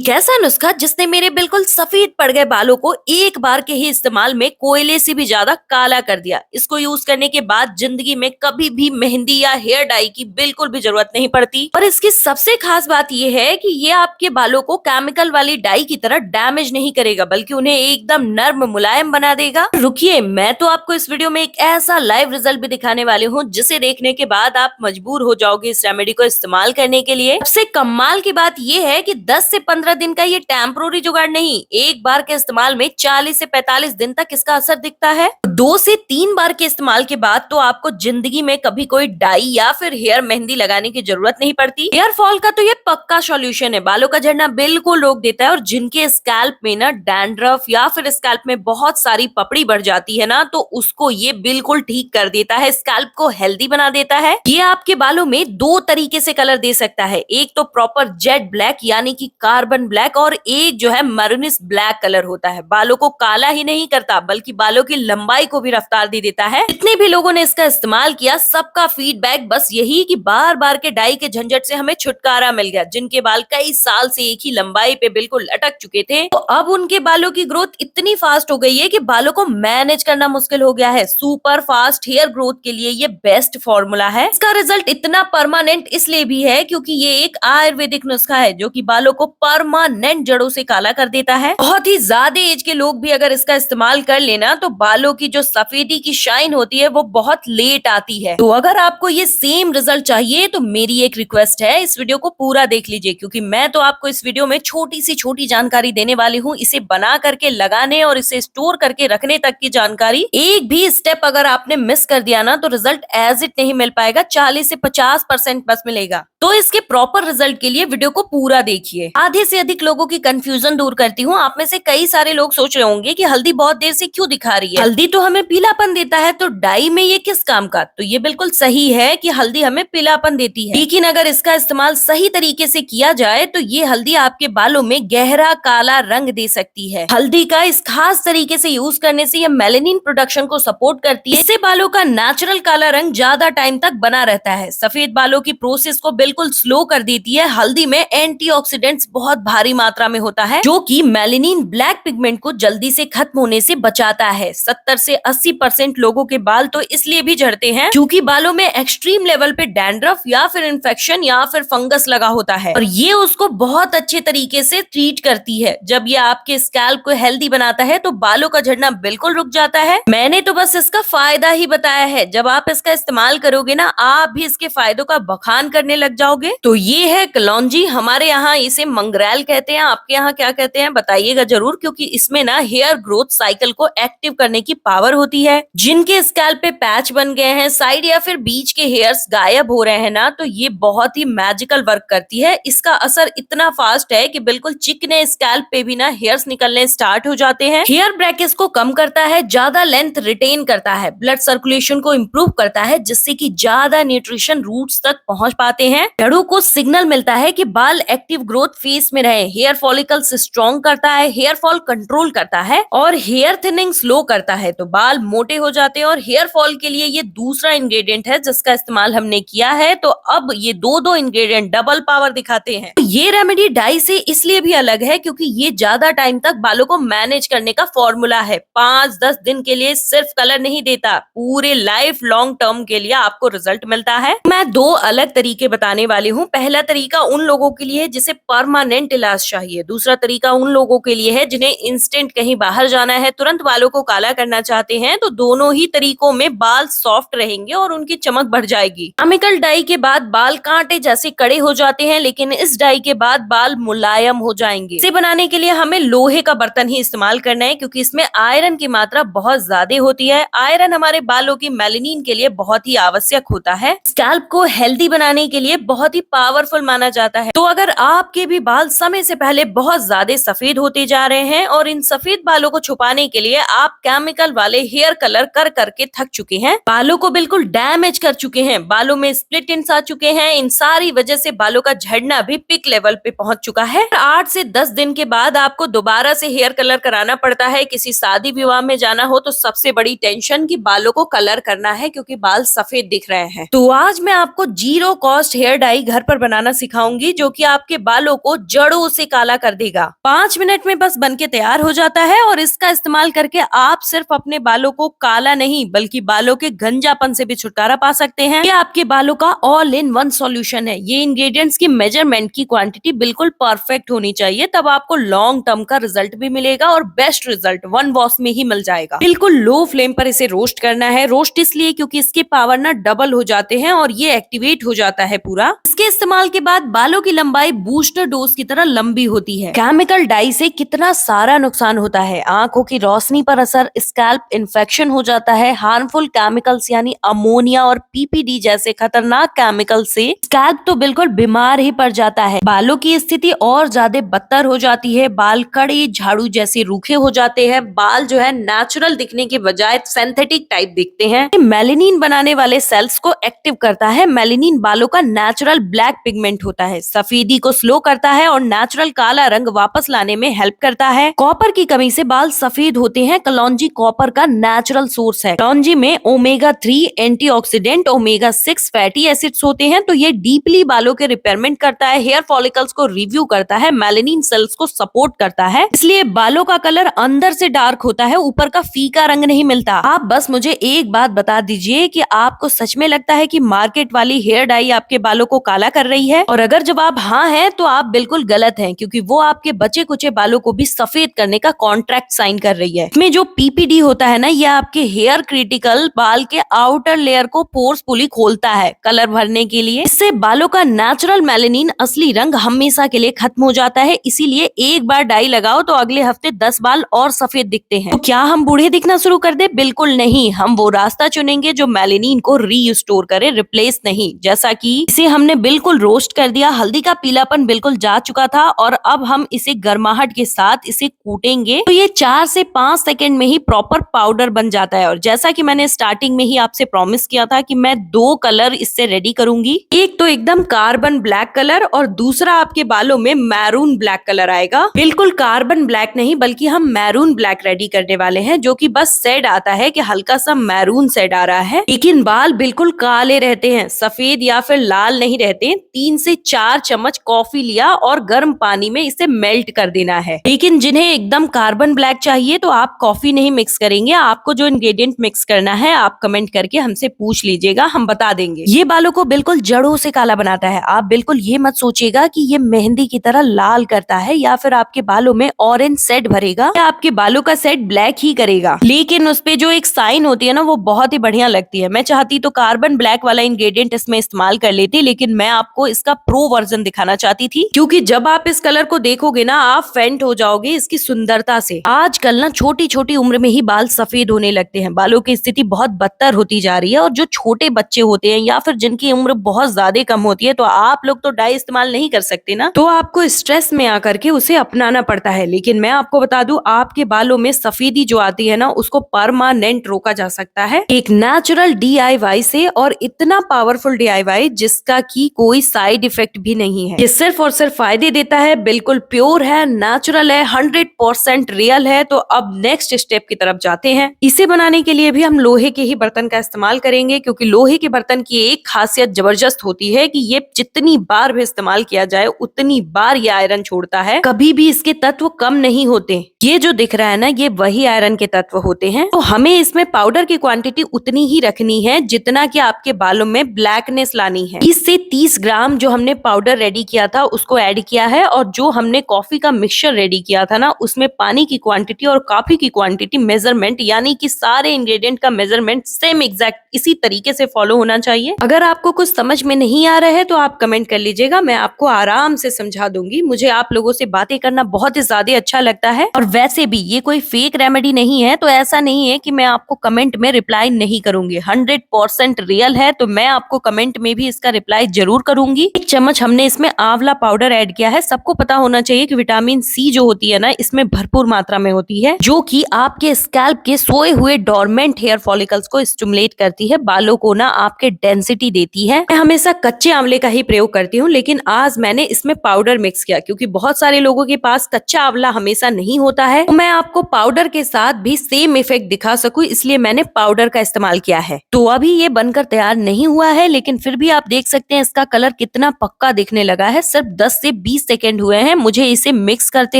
एक ऐसा नुस्खा जिसने मेरे बिल्कुल सफेद पड़ गए बालों को एक बार के ही इस्तेमाल में कोयले से भी ज्यादा काला कर दिया। इसको यूज करने के बाद जिंदगी में कभी भी मेहंदी या हेयर डाई की बिल्कुल भी जरूरत नहीं पड़ती। और इसकी सबसे खास बात यह है कि ये आपके बालों को केमिकल वाली डाई की तरह डैमेज नहीं करेगा, बल्कि उन्हें एकदम नर्म मुलायम बना देगा। रुकिए, मैं तो आपको इस वीडियो में एक ऐसा लाइव रिजल्ट भी दिखाने वाली हूँ जिसे देखने के बाद आप मजबूर हो जाओगे इस रेमेडी को इस्तेमाल करने के लिए। सबसे कमाल की बात यह है कि 10 से 15 दिन का ये टेम्पोररी जुगाड़ नहीं, एक बार के इस्तेमाल में 40 से 45 दिन तक इसका असर दिखता है। 2 से 3 बार के इस्तेमाल के बाद तो आपको जिंदगी में कभी कोई डाई या फिर हेयर मेहंदी लगाने की जरूरत नहीं पड़ती। हेयर फॉल का तो ये पक्का सॉल्यूशन है, बालों का झड़ना बिल्कुल रोक देता है। और जिनके स्कैल्प में ना डैंड्रफ या फिर स्कैल्प में बहुत सारी पपड़ी बढ़ जाती है ना, तो उसको ये बिल्कुल ठीक कर देता है, स्कैल्प को हेल्दी बना देता है। ये आपके बालों में 2 तरीके से कलर दे सकता है, एक तो प्रॉपर जेट ब्लैक यानी कि कार्बन ब्लैक, और एक जो है मरूनिश ब्लैक कलर होता है। बालों को काला ही नहीं करता बल्कि बालों की लंबाई को भी रफ्तार दे देता है। जितने भी लोगों ने इसका इस्तेमाल किया सबका फीडबैक बस यही कि बार बार के डाई के झंझट से हमें छुटकारा मिल गया। जिनके बाल कई साल से एक ही लंबाई पे बिल्कुल अटक चुके थे, तो अब उनके बालों की ग्रोथ इतनी फास्ट हो गई है कि बालों को मैनेज करना मुश्किल हो गया है। सुपर फास्ट हेयर ग्रोथ के लिए ये बेस्ट फॉर्मूला है। इसका रिजल्ट इतना परमानेंट इसलिए भी है क्योंकि ये एक आयुर्वेदिक नुस्खा है जो कि बालों को परमानेंट जड़ों से काला कर देता है। बहुत ही ज्यादा एज के लोग भी अगर इसका इस्तेमाल कर लेना तो बालों की जो सफेदी की शाइन होती है वो बहुत लेट आती है। तो अगर आपको ये सेम रिजल्ट चाहिए तो मेरी एक रिक्वेस्ट है, इस वीडियो को पूरा देख लीजिए, क्योंकि मैं तो आपको इस वीडियो में छोटी सी छोटी जानकारी देने वाली हूँ। इसे बना करके लगाने और इसे स्टोर करके रखने तक की जानकारी, एक भी स्टेप अगर आपने मिस कर दिया ना तो रिजल्ट एज इट नहीं मिल पाएगा, 40 से 50% बस मिलेगा। तो इसके प्रॉपर रिजल्ट के लिए वीडियो को पूरा देखिए। आधे से अधिक लोगों की कंफ्यूजन दूर करती हूँ। आप में से कई सारे लोग सोच रहे होंगे कि हल्दी बहुत देर से क्यों दिखा रही है, हल्दी तो हमें पीलापन देता है, तो डाई में ये किस काम का? तो ये बिल्कुल सही है कि हल्दी हमें पीलापन देती है, लेकिन अगर इसका इस्तेमाल सही तरीके से किया जाए तो ये हल्दी आपके बालों में गहरा काला रंग दे सकती है। हल्दी का इस खास तरीके से यूज करने से ये मेलेनिन प्रोडक्शन को सपोर्ट करती है। इससे बालों का नेचुरल काला रंग ज्यादा टाइम तक बना रहता है। सफेद बालों की प्रोसेस को बिल्कुल स्लो कर देती है। हल्दी में एंटीऑक्सीडेंट्स बहुत भारी मात्रा में होता है जो कि मेलेनिन ब्लैक पिगमेंट को जल्दी से खत्म होने से बचाता है। 70 से 80% लोगों के बाल तो इसलिए भी झड़ते हैं क्योंकि बालों में एक्सट्रीम लेवल पे डैंड्रफ या फिर इन्फेक्शन या फिर फंगस लगा होता है, और ये उसको बहुत अच्छे तरीके से ट्रीट करती है। जब ये आपके स्कैल्प को हेल्दी बनाता है तो बालों का झड़ना बिल्कुल रुक जाता है। मैंने तो बस इसका फायदा ही बताया है, जब आप इसका इस्तेमाल करोगे ना आप भी इसके फायदों का बखान करने लग जाओगे। तो ये है कलौंजी, हमारे यहाँ इसे मंगरैल कहते हैं, आपके यहाँ क्या कहते हैं बताइएगा जरूर, क्योंकि इसमें ना हेयर ग्रोथ साइकिल को एक्टिव करने की पावर होती है। जिनके स्कैल्प पे पैच बन गए हैं, साइड या फिर बीच के हेयर्स गायब हो रहे हैं ना, तो ये बहुत ही मैजिकल वर्क करती है। इसका असर इतना फास्ट है कि बिल्कुल चिकने स्कैल्प पे भी ना हेयर्स निकलने स्टार्ट हो जाते हैं। हेयर ब्रेकेज को कम करता है, ज्यादा लेंथ रिटेन करता है, ब्लड सर्कुलेशन को इम्प्रूव करता है जिससे कि ज्यादा न्यूट्रिशन रूट्स तक पहुंच पाते हैं। जड़ों को सिग्नल मिलता है कि बाल एक्टिव ग्रोथ फेज में रहे। हेयर फॉलिकल्स स्ट्रॉन्ग करता है, हेयर फॉल कंट्रोल करता है और हेयर थिनिंग स्लो करता है, तो बाल मोटे हो जाते हैं। और हेयर फॉल के लिए ये दूसरा इंग्रेडिएंट है जिसका इस्तेमाल हमने किया है, तो अब ये दो इंग्रेडिएंट डबल पावर दिखाते हैं। तो ये रेमेडी डाई से इसलिए भी अलग है क्योंकि ये ज्यादा टाइम तक बालों को मैनेज करने का फॉर्मूला है। 5-10 दिन के लिए सिर्फ कलर नहीं देता, पूरे लाइफ लॉन्ग टर्म के लिए आपको रिजल्ट मिलता है। मैं 2 अलग तरीके बताने वाली हूँ। पहला तरीका उन लोगों के लिए जिसे परमानेंट इलाज चाहिए, दूसरा तरीका उन लोगों के लिए है जिन्हें इंस्टेंट कहीं बाहर जाना है, तुरंत बालों को काला करना चाहते हैं। तो दोनों ही तरीकों में बाल सॉफ्ट रहेंगे और उनकी चमक बढ़ जाएगी। केमिकल डाई के बाद बाल कांटे जैसे कड़े हो जाते हैं, लेकिन इस डाई के बाद बाल मुलायम हो जाएंगे। इसे बनाने के लिए हमें लोहे का बर्तन ही इस्तेमाल करना है क्योंकि इसमें आयरन की मात्रा बहुत ज्यादा होती है। आयरन हमारे बालों की मेलेनिन के लिए बहुत ही आवश्यक होता है, स्कैल्प को हेल्दी बनाने के लिए बहुत ही पावरफुल माना जाता है। तो अगर आपके भी बाल समय से पहले बहुत ज्यादा सफेद होते जा रहे हैं और इन सफेद बालों को छुपाने के लिए आप केमिकल वाले हेयर कलर कर करके थक चुके हैं, बालों को बिल्कुल डैमेज कर चुके हैं, बालों में स्प्लिट एंड्स आ चुके हैं, इन सारी वजह से बालों का झड़ना भी पिक लेवल पे पहुंच चुका है। 8 से 10 दिन के बाद आपको दोबारा से हेयर कलर कराना पड़ता है। किसी शादी विवाह में जाना हो तो सबसे बड़ी टेंशन कि बालों को कलर करना है क्योंकि बाल सफेद दिख रहे हैं। तो आज मैं आपको जीरो कॉस्ट हेयर डाई घर पर बनाना सिखाऊंगी जो कि आपके बालों को जड़ जड़ों से काला कर देगा। 5 मिनट में बस बनके तैयार हो जाता है और इसका इस्तेमाल करके आप सिर्फ अपने बालों को काला नहीं बल्कि बालों के गंजापन से भी छुटकारा पा सकते हैं। ये आपके बालों का ऑल इन वन सॉल्यूशन है। ये इंग्रेडिएंट्स की मेजरमेंट की क्वांटिटी बिल्कुल परफेक्ट होनी चाहिए, तब आपको लॉन्ग टर्म का रिजल्ट भी मिलेगा और बेस्ट रिजल्ट 1 वॉश में ही मिल जाएगा। बिल्कुल लो फ्लेम पर इसे रोस्ट करना है। रोस्ट इसलिए क्योंकि इसके पावर ना डबल हो जाते हैं और ये एक्टिवेट हो जाता है पूरा। इसके इस्तेमाल के बाद बालों की लंबाई बूस्टर डोज की तरह लंबी होती है। केमिकल डाई से कितना सारा नुकसान होता है। आंखों की रोशनी पर असर, स्कैल्प इन्फेक्शन हो जाता है। हार्मफुल केमिकल्स यानी अमोनिया और पीपीडी जैसे खतरनाक केमिकल से स्कैल्प तो बिल्कुल बीमार ही पड़ जाता है। बालों की स्थिति और ज्यादा बदतर हो जाती है। बाल कड़े झाड़ू जैसे रूखे हो जाते हैं। बाल जो है नेचुरल दिखने के बजाय सिंथेटिक टाइप दिखते हैं। मेलेनिन बनाने वाले सेल्स को एक्टिव करता है। मेलेनिन बालों का नेचुरल ब्लैक पिगमेंट होता है। सफेदी को स्लो करता है और नेचुरल काला रंग वापस लाने में हेल्प करता है। कॉपर की कमी से बाल सफेद होते हैं। कलौंजी कॉपर का नेचुरल सोर्स है। कलौंजी में omega 3 antioxidant, omega 6 fatty acids होते हैं, तो ये डीपली बालों के रिपेयरमेंट करता है, हेयर फॉलिकल्स को रिव्यू करता है, मेलेनिन सेल्स को सपोर्ट करता है। इसलिए बालों का कलर अंदर से डार्क होता है, ऊपर का फीका रंग नहीं मिलता। आप बस मुझे एक बात बता दीजिए कि आपको सच में लगता है कि मार्केट वाली हेयर डाई आपके बालों को काला कर रही है? और अगर जवाब हाँ है तो आप बिल्कुल गलत हैं, क्योंकि वो आपके बचे कुचे बालों को भी सफेद करने का कॉन्ट्रैक्ट साइन कर रही है। इसमें जो पीपीडी होता है ना, ये आपके हेयर क्रिटिकल बाल के आउटर लेयर को फोर्सफुली खोलता है कलर भरने के लिए। इससे बालों का नेचुरल मेलेनिन असली रंग हमेशा के लिए खत्म हो जाता है। इसीलिए एक बार डाई लगाओ तो अगले हफ्ते 10 बाल और सफेद दिखते हैं। तो क्या हम बूढ़े दिखना शुरू कर दे? बिल्कुल नहीं। हम वो रास्ता चुनेंगे जो मेलेनिन को रीस्टोर करे, रिप्लेस नहीं। जैसा कि इसे हमने बिल्कुल रोस्ट कर दिया, हल्दी का पीलापन बिल्कुल जा चुका था और अब हम इसे गर्माहट के साथ इसे कूटेंगे तो ये 4 से 5 सेकंड में ही प्रॉपर पाउडर बन जाता है। और जैसा कि मैंने स्टार्टिंग में ही आपसे प्रॉमिस किया था कि मैं 2 कलर इससे रेडी करूंगी। एक तो एकदम कार्बन ब्लैक कलर और दूसरा आपके बालों में मैरून ब्लैक कलर आएगा। बिल्कुल कार्बन ब्लैक नहीं बल्कि हम मैरून ब्लैक रेडी करने वाले हैं, जो कि बस शेड आता है कि हल्का सा मैरून शेड आ रहा है, लेकिन बाल बिल्कुल काले रहते हैं, सफेद या फिर लाल नहीं रहते। 3 से 4 चम्मच कॉफी लिया और गर्म पानी में इसे मेल्ट कर देना है। लेकिन जिन्हें एकदम कार्बन ब्लैक चाहिए तो आप कॉफी नहीं मिक्स करेंगे। आपको जो इंग्रेडिएंट मिक्स करना है आप कमेंट करके हमसे पूछ लीजिएगा, हम बता देंगे। ये बालों को बिल्कुल जड़ों से काला बनाता है। आप बिल्कुल ये मत सोचिएगा कि ये मेहंदी की तरह लाल करता है या फिर आपके बालों में ऑरेंज सेट भरेगा या आपके बालों का सेट ब्लैक ही करेगा। लेकिन उस पे जो एक साइन होती है ना, वो बहुत ही बढ़िया लगती है। मैं चाहती तो कार्बन ब्लैक वाला इंग्रेडिएंट इसमें इस्तेमाल कर लेती, लेकिन मैं आपको इसका प्रो वर्जन दिखाना चाहती थी, क्योंकि जब आप इस कलर को देखोगे ना आप फेंट हो जाओगे इसकी सुंदरता से। आजकल ना छोटी छोटी उम्र में ही बाल सफेद होने लगते हैं। बालों की स्थिति बहुत बदतर होती जा रही है और जो छोटे बच्चे होते हैं या फिर जिनकी उम्र बहुत ज्यादा कम होती है, तो आप लोग तो डाई इस्तेमाल नहीं कर सकते ना, तो आपको स्ट्रेस में आकर के उसे अपनाना पड़ता है। लेकिन मैं आपको बता दूं, आपके बालों में सफेदी जो आती है ना, उसको परमानेंट रोका जा सकता है एक नेचुरल DIY से, और इतना पावरफुल DIY जिसका की कोई साइड इफेक्ट भी नहीं है। ये सिर्फ और सिर्फ फायदे देता है, बिल्कुल प्योर है, नेचुरल है, 100% रियल है। तो अब नेक्स्ट स्टेप की तरफ जाते हैं। इसे बनाने के लिए भी हम लोहे के ही बर्तन का इस्तेमाल करेंगे, क्योंकि लोहे के बर्तन की एक खासियत जबरदस्त होती है कि ये जितनी बार भी इस्तेमाल किया जाए उतनी बार ये आयरन छोड़ता है। कभी भी इसके तत्व कम नहीं होते। ये जो दिख रहा है ना, ये वही आयरन के तत्व होते हैं। तो हमें इसमें पाउडर की क्वांटिटी उतनी ही रखनी है जितना कि आपके बालों में ब्लैकनेस लानी है। 20 से 30 ग्राम जो हमने पाउडर रेडी किया था उसको ऐड किया है, और जो हमने कॉफी का मिक्सचर रेडी किया था ना, उसमें पानी की क्वांटिटी और कॉफी की क्वांटिटी मेजरमेंट, यानी कि सारे इंग्रेडिएंट का मेजरमेंट सेम एग्जैक्ट इसी तरीके से फॉलो होना चाहिए। अगर आपको कुछ समझ में नहीं आ रहा है तो आप कमेंट कर लीजिएगा, मैं आपको आराम से समझा दूंगी। मुझे आप लोगों से बातें करना बहुत ही ज्यादा अच्छा लगता है, और वैसे भी ये कोई फेक रेमेडी नहीं है, तो ऐसा नहीं है कि मैं आपको कमेंट में रिप्लाई नहीं करूंगी। 100% रियल है, तो मैं आपको कमेंट में भी इसका रिप्लाई जरूर करूंगी। 1 चम्मच हमने इसमें आंवला पाउडर ऐड किया है। सबको पता होना चाहिए कि विटामिन सी जो होती है ना, इसमें भरपूर मात्रा में होती है, जो कि आपके स्कैल्प के सोए हुए डोरमेंट हेयर फॉलिकल्स को स्टिमुलेट करती है, बालों को ना आपके डेंसिटी देती है। मैं हमेशा कच्चे आंवले का ही प्रयोग करती हूँ, लेकिन आज मैंने इसमें पाउडर मिक्स किया, क्योंकि बहुत सारे लोगों के पास कच्चा आंवला हमेशा नहीं होता है। तो मैं आपको पाउडर के साथ भी सेम इफेक्ट दिखा सकूं, इसलिए मैंने पाउडर का इस्तेमाल किया है। तो अभी ये बनकर तैयार नहीं हुआ है, लेकिन फिर भी आप देख सकते हैं इसका कलर कितना पक्का दिखने लगा है। सिर्फ 10 से 20 20 सेकंड हुए हैं मुझे इसे मिक्स करते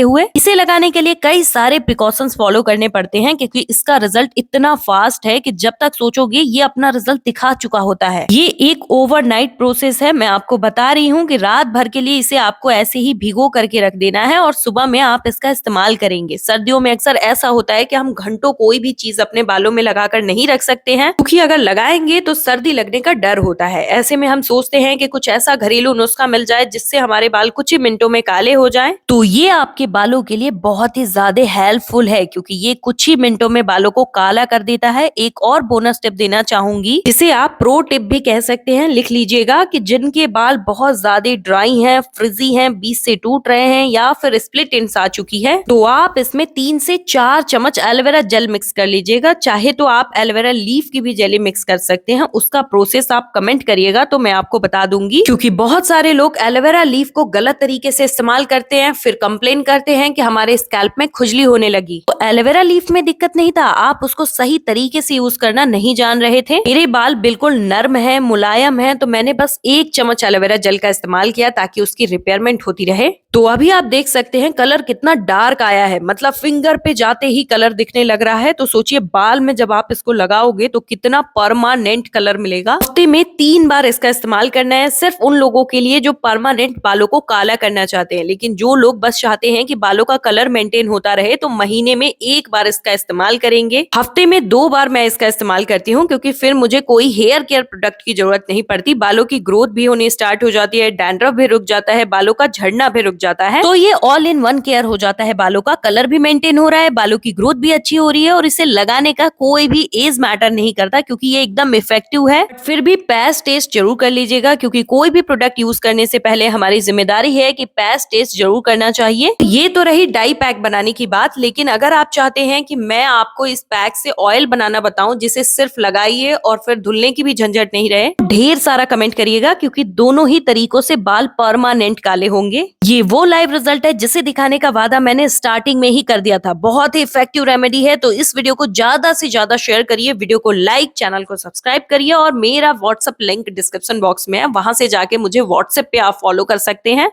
हुए। इसे लगाने के लिए कई सारे प्रिकॉशंस फॉलो करने पड़ते हैं क्योंकि इसका रिजल्ट इतना फास्ट है कि जब तक सोचोगे ये अपना रिजल्ट दिखा चुका होता है। ये एक ओवरनाइट प्रोसेस है। मैं आपको बता रही हूँ कि रात भर के लिए इसे आपको ऐसे ही भिगो करके रख देना है और सुबह में आप इसका इस्तेमाल करेंगे। सर्दियों में अक्सर ऐसा होता है कि हम घंटों कोई भी चीज अपने बालों में लगाकर नहीं रख सकते हैं क्योंकि अगर लगाएंगे तो सर्दी लगने का डर होता है। ऐसे में हम सोचते हैं कि कुछ ऐसा घरेलू नुस्खा मिल जाए जिससे हमारे बाल कुछ ही मिनटों में काले हो जाएं। तो ये आपके बालों के लिए बहुत ही ज्यादा हेल्पफुल है क्योंकि ये कुछ ही मिनटों में बालों को काला कर देता है। एक और बोनस टिप देना चाहूंगी, जिसे आप प्रो टिप भी कह सकते हैं। लिख लीजिएगा कि जिनके बाल बहुत ज्यादा ड्राई हैं, फ्रिजी हैं, बीच से टूट रहे हैं या फिर स्प्लिट एंड्स आ चुकी है, तो आप इसमें 3 से 4 चम्मच एलोवेरा जेल मिक्स कर लीजिएगा। चाहे तो आप एलोवेरा लीफ की भी जेली मिक्स कर सकते हैं। उसका प्रोसेस आप कमेंट करिएगा तो मैं आपको बता दूंगी, क्योंकि बहुत सारे लोग एलोवेरा लीफ को गलत तरीके से इस्तेमाल करते हैं, फिर कंप्लेन करते हैं कि हमारे स्कैल्प में खुजली होने लगी। तो एलोवेरा लीफ में दिक्कत नहीं था, आप उसको सही तरीके से यूज करना नहीं जान रहे थे। मेरे बाल बिल्कुल नर्म है, मुलायम है, तो मैंने बस 1 चम्मच एलोवेरा जेल का इस्तेमाल किया ताकि उसकी रिपेयरमेंट होती रहे। तो अभी आप देख सकते हैं कलर कितना डार्क आया है, मतलब फिंगर पे जाते ही कलर दिखने लग रहा है। तो सोचिए बाल में जब आप इसको लगाओगे तो कितना परमानेंट कलर मिलेगा। हफ्ते में 3 बार इसका इस्तेमाल करना है, सिर्फ उन लोगों के लिए जो परमानेंट बालों को काला करना चाहते हैं। लेकिन जो लोग बस चाहते हैं कि बालों का कलर मेंटेन होता रहे तो महीने में 1 बार इसका इस्तेमाल करेंगे। हफ्ते में 2 बार मैं इसका इस्तेमाल करती हूँ क्योंकि फिर मुझे कोई हेयर केयर प्रोडक्ट की जरूरत नहीं पड़ती। बालों की ग्रोथ भी होनी स्टार्ट हो जाती है, डैंड्रफ भी रुक जाता है, बालों का झड़ना भी रुक जाता है। तो ये ऑल इन वन केयर हो जाता है। बालों का कलर भी मेंटेन हो रहा है, बालों की ग्रोथ भी अच्छी हो रही है और इसे लगाने का कोई भी एज मैटर नहीं करता क्योंकि ये एकदम इफेक्टिव है। फिर भी पैच टेस्ट जरूर कर लीजिएगा क्योंकि कोई भी प्रोडक्ट यूज करने से पहले हमारी जिम्मेदारी है कि पैच टेस्ट जरूर करना चाहिए। ये तो रही डाई पैक बनाने की बात, लेकिन अगर आप चाहते हैं कि मैं आपको इस पैक से ऑयल बनाना बताऊं जिसे सिर्फ लगाइए और फिर धुलने की भी झंझट नहीं रहे, ढेर सारा कमेंट करिएगा क्योंकि दोनों ही तरीकों से बाल परमानेंट काले होंगे। ये वो लाइव रिजल्ट है जिसे दिखाने का वादा मैंने स्टार्टिंग में ही कर दिया था। बहुत ही इफेक्टिव रेमेडी है, तो इस वीडियो को ज्यादा से ज्यादा शेयर करिए, वीडियो को लाइक, चैनल को सब्सक्राइब करिए और मेरा व्हाट्सएप लिंक डिस्क्रिप्शन बॉक्स में है, वहां से जाके मुझे व्हाट्सएप पे आप फॉलो कर सकते हैं।